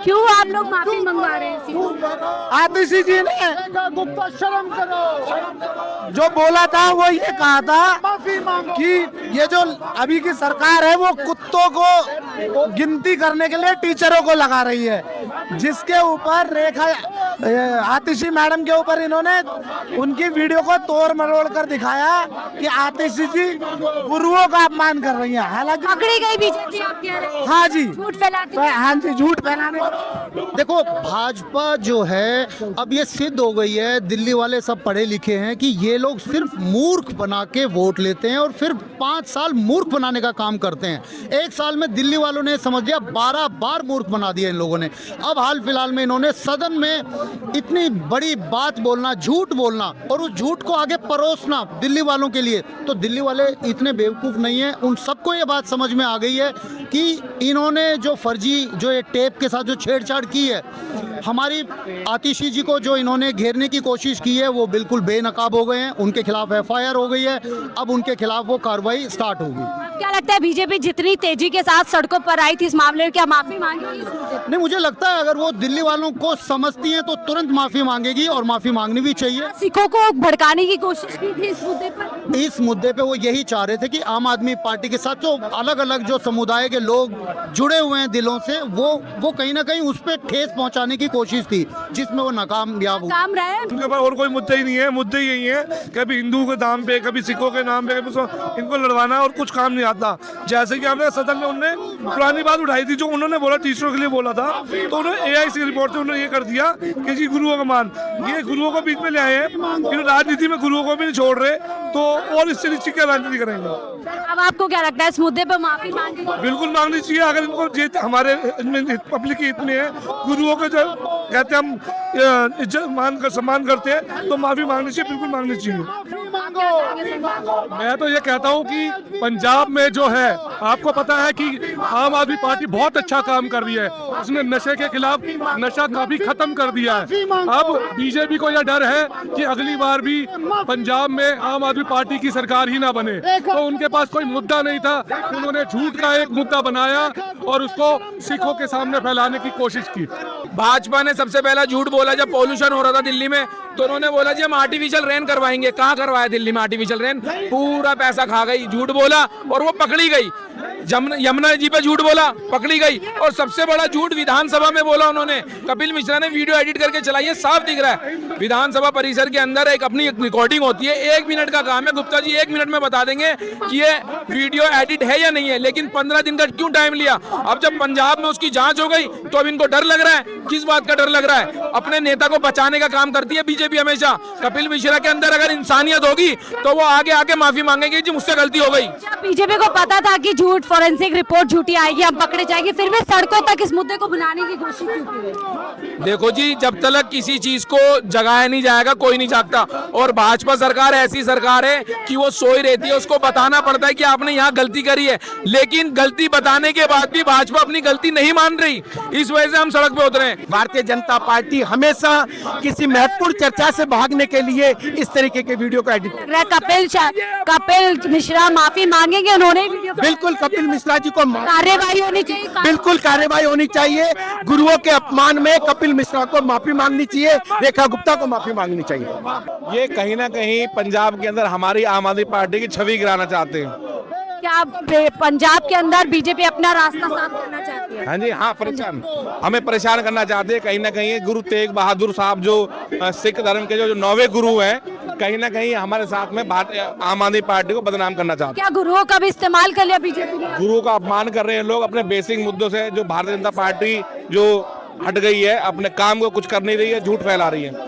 क्यों आप लोग माफी मंगवा रहे हैं? आतिशी जी ने गुप्ता शर्म करो, जो बोला था वो ये कहा था माफी मांगो। कि ये जो अभी की सरकार है वो कुत्तों को गिनती करने के लिए टीचरों को लगा रही है, जिसके ऊपर रेखा आतिशी मैडम के ऊपर इन्होंने उनकी वीडियो को तोड़ मरोड़ कर दिखाया कि आतिशी जी गुरुओं का अपमान कर रही हैं। हालांकि पकड़ी गई बीजेपी आप कह रहे हैं? हाँ जी, झूठ फैलाती है। हाँ जी, झूठ फैलाने देखो भाजपा जो है अब ये सिद्ध हो गई है, दिल्ली वाले सब पढ़े लिखे हैं कि ये लोग सिर्फ मूर्ख बना के वोट लेते हैं और फिर 5 साल मूर्ख बनाने का काम करते हैं। 1 साल में दिल्ली वालों ने समझ लिया 12 बार मूर्ख बना दिया इन लोगों ने। अब हाल फिलहाल में इन्होंने सदन में इतनी बड़ी बात बोलना, झूठ बोलना और उस झूठ को आगे परोसना दिल्ली वालों के लिए, तो दिल्ली वाले इतने बेवकूफ़ नहीं है। उन सबको ये बात समझ में आ गई है कि इन्होंने जो फर्जी जो ये टेप के साथ जो छेड़छाड़ की है, हमारी आतिशी जी को जो इन्होंने घेरने की कोशिश की है वो बिल्कुल बेनकाब हो गए हैं। उनके खिलाफ FIR हो गई है, अब उनके खिलाफ वो कार्रवाई स्टार्ट होगी। क्या लगता है बीजेपी जितनी तेजी के साथ सड़कों पर आई थी इस मामले में, क्या माफी मांगेगी? नहीं, मुझे लगता है अगर वो दिल्ली वालों को समझती हैं तो तुरंत माफी मांगेगी और माफी मांगनी भी चाहिए। सिखों को भड़काने की कोशिश की थी इस मुद्दे पर। इस मुद्दे पे वो यही चाह रहे थे कि आम आदमी पार्टी के साथ जो अलग अलग जो समुदाय के लोग जुड़े हुए हैं दिलों से, वो कहीं ना कहीं उस पर ठेस पहुंचाने की कोशिश थी, जिसमें वो नाकामयाब हुए। काम रहा है उनके पास और कोई मुद्दे ही नहीं है। मुद्दे यही है, कभी हिंदू के नाम पे, कभी सिखों के नाम पे, कभी इनको लड़वाना और कुछ काम नहीं आता। जैसे कि हमने सदन में उन्होंने पुरानी बात उठाई थी, जो उन्होंने बोला टीचरों के लिए बोला था, तो उन्होंने AIC रिपोर्ट से उन्होंने ये कर दिया कि जी गुरुओं का मान, ये गुरुओं को बीच में ले आए हैं, इन राजनीति में गुरुओं को भी नहीं छोड़ रहे, तो और इससे नीचे क्या राजनीति करेंगे। अब आपको क्या लगता है इस मुद्दे पर माफी मांगेगी? बिल्कुल मांगनी चाहिए। अगर इनको हमारे पब्लिक की इतनी है, गुरुओं के जो कहते हैं हम इज्जत सम्मान करते हैं, तो माफी मांगनी चाहिए, बिल्कुल मांगनी चाहिए। मैं तो ये कहता हूँ कि पंजाब में जो है, आपको पता है कि आम आदमी पार्टी बहुत अच्छा काम कर रही है। उसने नशे के खिलाफ नशा काफी खत्म कर दिया है। अब बीजेपी को यह डर है कि अगली बार भी पंजाब में आम आदमी पार्टी की सरकार ही ना बने, तो उनके पास कोई मुद्दा नहीं था, उन्होंने झूठ का एक मुद्दा बनाया और उसको सिखों के सामने फैलाने की कोशिश की। भाजपा ने सबसे पहला झूठ बोला जब पॉल्यूशन हो रहा था दिल्ली में, तो उन्होंने बोला जी हम आर्टिफिशियल रेन करवाएंगे। कहाँ करवाया दिल्ली में आर्टिफिशियल रेन? पूरा पैसा खा गई, झूठ बोला और वो पकड़ी गई। यमुना जी पे झूठ बोला, पकड़ी गई। और सबसे बड़ा झूठ विधानसभा में बोला उन्होंने। कपिल मिश्रा ने वीडियो एडिट करके चलाई है, साफ दिख रहा है। विधानसभा परिसर के अंदर एक अपनी रिकॉर्डिंग होती है, 1 मिनट का काम है। गुप्ता जी 1 मिनट में बता देंगे कि ये वीडियो एडिट है या नहीं है, लेकिन 15 दिन का क्यों टाइम लिया? अब जब पंजाब में उसकी जांच हो गई तो अब इनको डर लग रहा है। किस बात का डर लग रहा है? अपने नेता को बचाने का काम करती है बीजेपी हमेशा। कपिल मिश्रा के अंदर अगर इंसानियत होगी तो वो आगे आके माफी मांगेगी जी मुझसे गलती हो गई। बीजेपी को पता था कि झूठ फॉरेंसिक रिपोर्ट झूठी आएगी, हम पकड़े जाएंगे, फिर भी सड़कों तक इस मुद्दे को बुलाने की कोशिश क्यों की? देखो जी, जब तक किसी चीज को जगाया नहीं जाएगा कोई नहीं जागता। और भाजपा सरकार ऐसी सरकार है कि वो सोई रहती है, उसको बताना पड़ता है कि आपने यहाँ गलती करी है, लेकिन गलती बताने के बाद भी भाजपा अपनी गलती नहीं मान रही। इस वजह से हम सड़क पे उतरे हैं। भारतीय जनता पार्टी हमेशा किसी महत्वपूर्ण चर्चा से भागने के लिए इस तरीके के वीडियो को एडिट कपिल मिश्रा माफी मांगेंगे? उन्होंने बिल्कुल कपिल मिश्रा जी को कार्रवाई होनी चाहिए। बिल्कुल कार्रवाई होनी चाहिए। गुरुओं के अपमान में कपिल मिश्रा को माफी मांगनी चाहिए, रेखा गुप्ता को माफी मांगनी चाहिए। ये कहीं ना कहीं पंजाब के अंदर हमारी आम आदमी पार्टी की छवि गिराना चाहते हैं। क्या पंजाब के अंदर बीजेपी अपना रास्ता साफ करना चाहती है? हाँ जी, हाँ, हमें परेशान करना चाहते हैं। कहीं ना कहीं गुरु तेग बहादुर साहब जो सिख धर्म के जो 9वें गुरु हैं, कहीं ना कहीं हमारे साथ में आम आदमी पार्टी को बदनाम करना चाहते हैं। क्या गुरुओं का भी इस्तेमाल कर लिया बीजेपी ने? गुरुओं का अपमान कर रहे हैं लोग अपने बेसिक मुद्दों से। जो भारतीय जनता पार्टी जो हट गई है, अपने काम को कुछ कर नहीं रही है, झूठ फैला रही है।